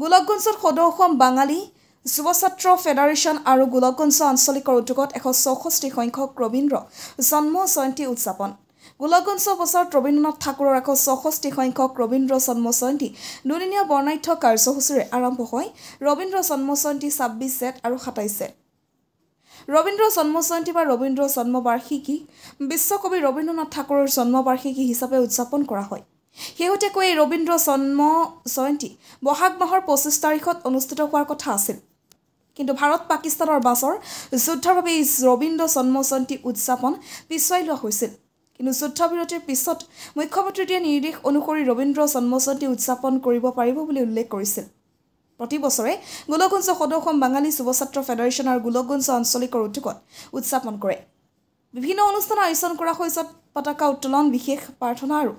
গোলকগঞ্জত সদৌ অসম বাঙালী যুৱ ছাত্ৰ ফেডাৰেশ্যন আৰু গোলকগঞ্জ আঞ্চলিকৰ উদ্যোগত 164 সংখ্যক ৰবীন্দ্ৰ জন্ম জয়ন্তী উদযাপন। গোলকগঞ্জ বছৰত ৰবীন্দ্ৰনাথ ঠাকুৰৰ 164 সংখ্যক ৰবীন্দ্ৰ জন্ম জয়ন্তী দুদিনীয়া বৰ্ণাঢ্য কাৰ্যসূচীৰে আৰম্ভ হয়। ৰবীন্দ্ৰ জন্ম জয়ন্তী 26 জেঠ আৰু 27 জেঠ। ৰবীন্দ্ৰ জন্ম জয়ন্তী বা ৰবীন্দ্ৰ জন্মবাৰ্ষিকী বিশ্বকবি ৰবীন্দ্ৰনাথ ঠাকুৰৰ জন্মবাৰ্ষিকী হিচাপে উদযাপন কৰা হয়। শেহতীয়াকৈ এই ৰবীন্দ্ৰ জন্ম জয়ন্তী বহাগ মাহৰ 25 তাৰিখত অনুষ্ঠিত হোৱাৰ কথা আছিল। কিন্তু ভাৰত পাকিস্তানৰ মাজৰ যুদ্ধৰ বাবে এই ৰবীন্দ্ৰ জন্ম জয়ন্তী উদযাপন পিছুৱাই লোৱা হৈছিল। কিন্তু যুদ্ধবিৰতিৰ পিছত মুখ্যমন্ত্ৰীয়ে দিয়া নিৰ্দেশ অনুসৰি ৰবীন্দ্ৰ জন্ম জয়ন্তী উদযাপন কৰিব পাৰিব বুলি উল্লেখ কৰিছিল। প্ৰতি বছৰে গোলকগঞ্জ সদৌ অসম বাঙালী যুৱ ছাত্ৰ ফেডাৰেশ্যন আৰু গোলকগঞ্জ আঞ্চলিকৰ উদ্যোগত উদযাপন কৰে। বিভিন্ন অনুষ্ঠান আয়োজন কৰা হয়, য'ত পতাকা উত্তোলন, বিশেষ প্ৰাৰ্থনা আৰু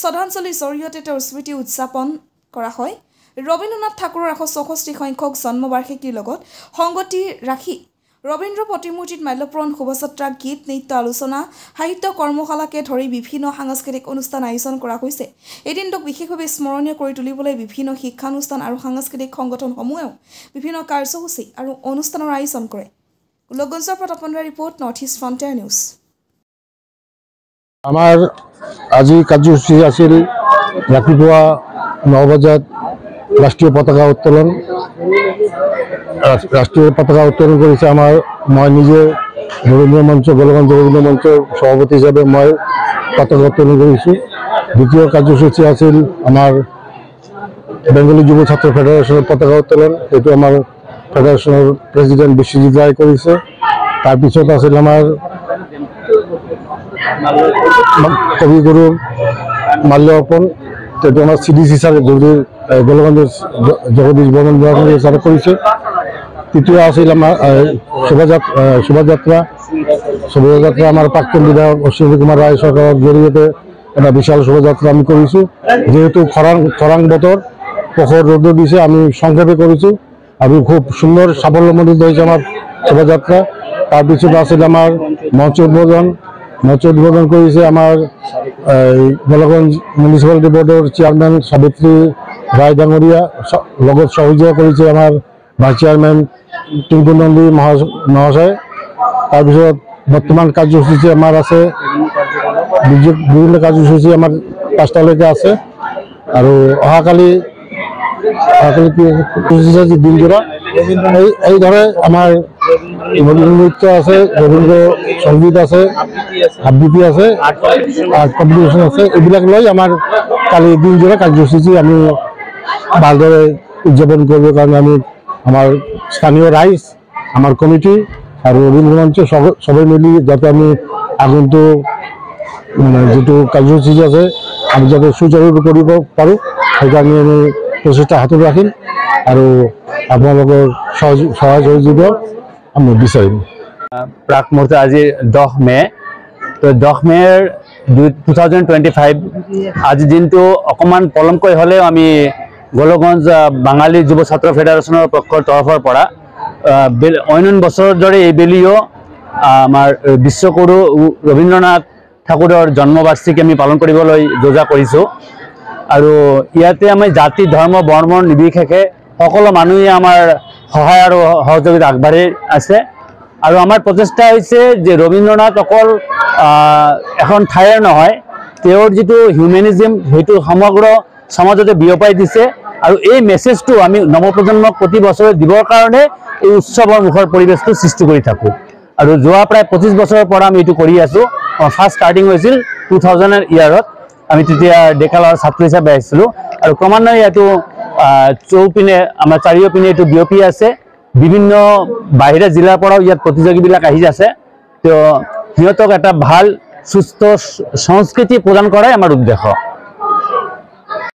শ্ৰদ্ধাঞ্জলিৰ জৰিয়তে তেওঁৰ স্মৃতি উদযাপন কৰা হয়। ৰবীন্দ্ৰনাথ ঠাকুৰৰ 164 সংখ্যক জন্মবাৰ্ষিকীৰ লগত সংগতি ৰাখি ৰবীন্দ্ৰ প্ৰতিমূৰ্তিত মাল্যৰ্পণ, শোভাযাত্ৰা, গীত, নৃত্য, আলোচনা, সাহিত্য কৰ্মশালাকে ধৰি বিভিন্ন সাংস্কৃতিক অনুষ্ঠান আয়োজন কৰা হৈছে। এই দিনটোক বিশেষভাৱে স্মৰণীয় কৰি তুলিবলৈ বিভিন্ন শিক্ষানুষ্ঠান আৰু সাংস্কৃতিক সংগঠনসমূহেও বিভিন্ন কাৰ্যসূচী আৰু অনুষ্ঠানৰ আয়োজন কৰে। গোলকগঞ্জৰ পৰা তপনদাৰ report, North East Frontier News. আমাৰ আজি কাৰ্যসূচী আছিল ৰাতিপুৱা 9 বজাত ৰাষ্ট্ৰীয় পতাকা উত্তোলন। ৰাষ্ট্ৰীয় পতাকা উত্তোলন কৰিছে মই নিজে ৰবীন্দ্ৰ মঞ্চ, গোলকগঞ্জ ৰবীন্দ্ৰ মঞ্চৰ সভাপতি হিচাপে মই পতাকা উত্তোলন কৰিছোঁ। দ্বিতীয় কাৰ্যসূচী আছিল আমাৰ বেংগলী যুৱ ছাত্ৰ ফেডাৰেশ্যনৰ পতাকা উত্তোলন। এইটো আমাৰ ফেডাৰেশ্যনৰ প্ৰেচিডেণ্ট বিশ্বজিৎ ৰায় কৰিছে। তাৰপিছত আছিল আমাৰ কবিগুৰুৰ মাল্যৰ্পণ, সেইটো আমাৰ CDC ছাৰে গোলকগঞ্জৰ জগদীশ বৰ্মন বুঢ়াগোহাঁই ছাৰে কৰিছে। তৃতীয় আছিল আমাৰ শোভাযাত্ৰা আমাৰ প্ৰাক্তন বিধায়ক অশ্বিনী কুমাৰ ৰায় চৰকাৰৰ জৰিয়তে এটা বিশাল শোভাযাত্ৰা আমি কৰিছোঁ। যিহেতু খৰাং বতৰ, প্ৰখৰ ৰ'দ দিছে, আমি সংক্ষেপে কৰিছোঁ আৰু খুব সুন্দৰ সাফল্যমণ্ডিত হৈছে আমাৰ শোভাযাত্ৰা। তাৰপিছত আছিল আমাৰ মঞ্চ উদ্বোধন কৰিছে আমাৰ গোলকগঞ্জ মিউনিচিপালিটি বৰ্ডৰ চেয়াৰমেন সাবিত্ৰী ৰায় ডাঙৰীয়া, লগত সহযোগ কৰিছে আমাৰ ভাইচ চেয়াৰমেন টিংকু নন্দী মহাশয়। তাৰপিছত বৰ্তমান কাৰ্যসূচী আমাৰ আছে, বিভিন্ন কাৰ্যসূচী আমাৰ 5টালৈকে আছে আৰু অহাকালি দিনজোৰা এইদৰে আমাৰ ৰবীন্দ্ৰ নৃত্য আছে, ৰবীন্দ্ৰ সংগীত আছে, আবৃত্তি আছে, আৰ্ট কম্পিটিশ্যন আছে। এইবিলাক লৈ আমাৰ কালি দিনজোৰা কাৰ্যসূচী আমি ভালদৰে উদযাপন কৰিবৰ কাৰণে আমি আমাৰ স্থানীয় ৰাইজ, আমাৰ কমিটি আৰু ৰবীন্দ্ৰ মঞ্চ সবাই মিলি যাতে আমি আগন্তুক যিটো কাৰ্যসূচী আছে আমি যাতে সুচাৰুৰূপে কৰিব পাৰোঁ, সেইকাৰণে আমি প্ৰচেষ্টা হাতত ৰাখিম আৰু আপোনালোকৰ সহায় সহযোগিতা আমি বিচাৰিম। প্ৰাক মুহূৰ্তে আজি 10 মে, তো 10 মেৰ 2025 আজি দিনটো অকণমান পলমকৈ হ'লেও আমি গোলকগঞ্জ বাঙালী যুৱ ছাত্ৰ ফেডাৰেশ্যনৰ পক্ষৰ তৰফৰ পৰা অন্য বছৰৰ দৰে এইবেলিও আমাৰ বিশ্বকবি ৰবীন্দ্ৰনাথ ঠাকুৰৰ জন্মবাৰ্ষিকী আমি পালন কৰিবলৈ যোজা কৰিছোঁ। আৰু ইয়াতে আমি জাতি, ধৰ্ম, বৰ্ণ নিৰ্বিশেষে সকলো মানুহে আমাৰ সহায় আৰু সহযোগিতা আগবাঢ়ি আছে। আৰু আমাৰ প্ৰচেষ্টা হৈছে যে ৰবীন্দ্ৰনাথ অকল এখন ঠাইৰ নহয়, তেওঁৰ যিটো হিউমেনিজিম সেইটো সমগ্ৰ সমাজতে বিয়পাই দিছে। আৰু এই মেছেজটো আমি নৱপ্ৰজন্মক প্ৰতি বছৰে দিবৰ কাৰণে এই উৎসৱৰ মুখৰ পৰিৱেশটো সৃষ্টি কৰি থাকোঁ। আৰু যোৱা প্ৰায় 25 বছৰৰ পৰা আমি এইটো কৰি আছোঁ। ফাৰ্ষ্ট ষ্টাৰ্টিং হৈছিল 2000 ইয়াৰত, আমি তেতিয়া ডেকা ল'ৰা ছাত্ৰ হিচাপে আহিছিলোঁ আৰু ক্ৰমান্বয়ে এইটো চৌপিনে আমাৰ চাৰিওপিনে এইটো বিয়পি আছে। বিভিন্ন বাহিৰা জিলাৰ পৰাও ইয়াত প্ৰতিযোগীবিলাক আহি আছে। তো সিহঁতক এটা ভাল সুস্থ সংস্কৃতি প্ৰদান কৰাই আমাৰ উদ্দেশ্য।